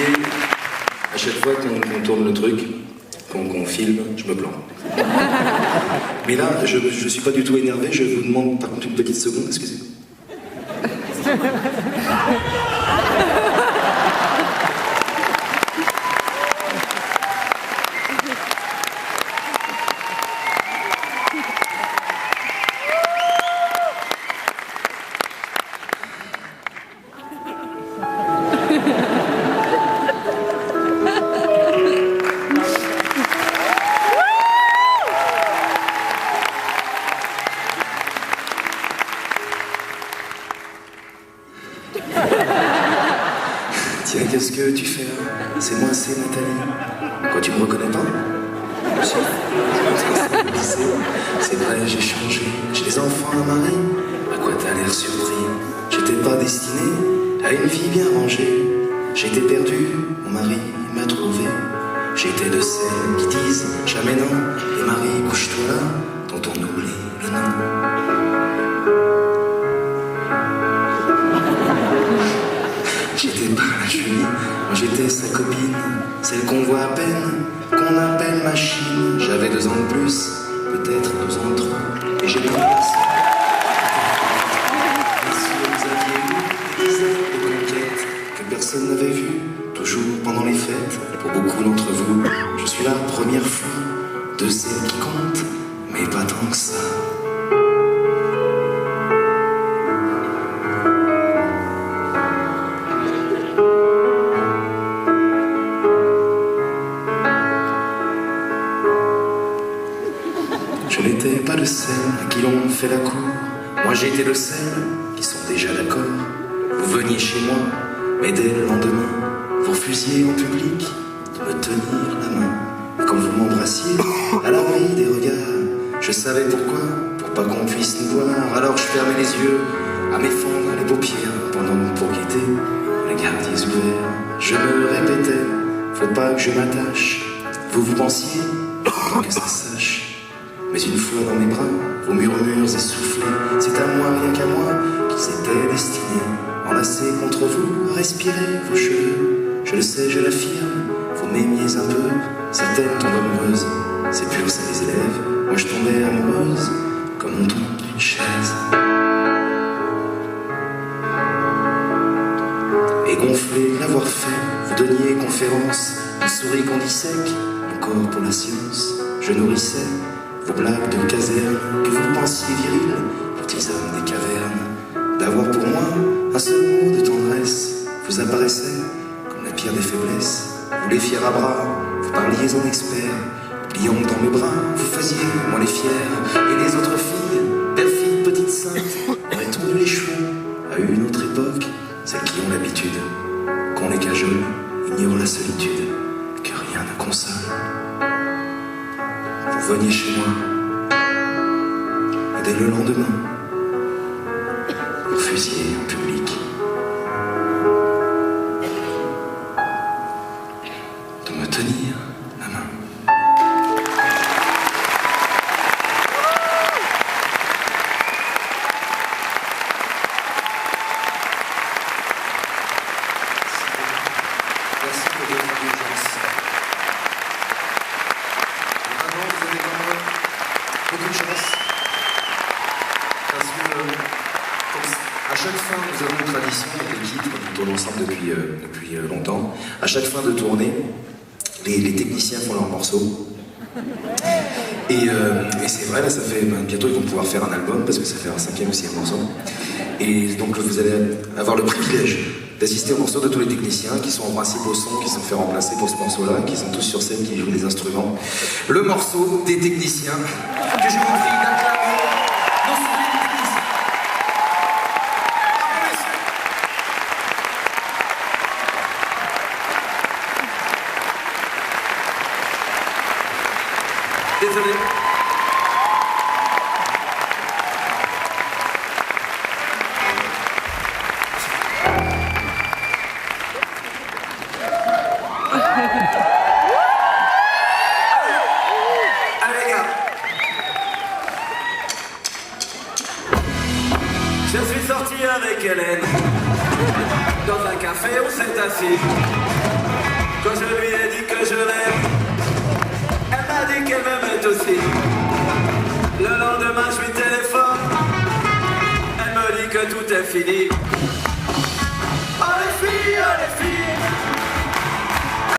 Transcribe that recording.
expliquer, à chaque fois qu'on tourne le truc, qu'on filme, je me plante. Mais là, je suis pas du tout énervé, je vous demande par contre une petite seconde, excusez-moi. Tiens, qu'est-ce que tu fais là? C'est moi, c'est Nathalie. Quoi, tu me reconnais pas? C'est vrai, j'ai changé. J'ai des enfants à mari. À quoi t'as l'air surpris? J'étais pas destiné à une vie bien rangée. J'étais perdu, mon mari m'a trouvé. J'étais de celles qui disent jamais non. Et Marie, couche-toi là, dont on oublie le nom. J'étais pas la jolie, moi j'étais sa copine, celle qu'on voit à peine, qu'on appelle machine. J'avais 2 ans de plus, peut-être 2 ans de trop, et j'ai pas passé. Bien sûr, vous aviez eu des dizaines de conquêtes que personne n'avait vues, toujours pendant les fêtes. Pour beaucoup d'entre vous, je suis la première fois de celles qui comptent, mais pas tant que ça. Je n'étais pas le seul à qui l'on fait la cour. Moi j'étais le seul qui sont déjà d'accord. Vous veniez chez moi, mais dès le lendemain, vous refusiez en public de me tenir la main. Et quand vous m'embrassiez, à l'abri des regards, je savais pourquoi, pour pas qu'on puisse nous voir. Alors je fermais les yeux, à m'effondrer les paupières, pendant que pour quitter, les gardiers ouverts. Je me répétais, faut pas que je m'attache. Vous pensiez, faut pas que ça sache. Mais une fois dans mes bras, vos murmures essoufflés, c'est à moi, rien qu'à moi, qu'ils étaient destinés. Enlacés contre vous, respirez vos cheveux. Je le sais, je l'affirme, vous m'aimiez un peu. Certaines tombent amoureuses, c'est pur, ça les élève. Moi je tombais amoureuse, comme on tombe d'une chaise. Et gonflé de l'avoir fait, vous donniez conférence, un sourire qu'on dissèque, encore pour la science. Je nourrissais vos blagues de caserne, que vous pensiez virils, petits hommes des cavernes. D'avoir pour moi un seul mot de tendresse vous apparaissait comme la pire des faiblesses. Vous les fiers à bras, vous parliez en expert, pliant dans mes bras, vous faisiez moi les fiers. Et les autres filles, perfides petites saintes, auraient tondu les cheveux à une autre époque. Celles qui ont l'habitude qu'on les cajole, ignorent la solitude, que rien ne console. Vous veniez chez moi, et dès le lendemain, vous refusiez en public de me tenir la main. Merci pour votre indulgence. Vraiment, vous avez quand même beaucoup de chance. Parce que, à chaque fin, nous avons une tradition avec l'équipe, nous tournons ensemble depuis longtemps. À chaque fin de tournée, les techniciens font leurs morceaux. Et c'est vrai, là, ça fait bientôt ils vont pouvoir faire un album parce que ça fait un 5e ou 6e morceau. Et donc vous allez avoir le privilège d'assister aux morceaux de tous les techniciens qui sont en principe au son, qui sont fait remplacer pour ce morceau-là, qui sont tous sur scène, qui jouent des instruments. Le morceau des techniciens que je vous prie d'acclamer. Non, c'est les techniciens. Désolé. Allez les gars. Je suis sorti avec Hélène. Dans un café, on s'est assis. Quand je lui ai dit que je l'aime, elle m'a dit qu'elle m'aimait aussi. Le lendemain je lui téléphone, elle me dit que tout est fini.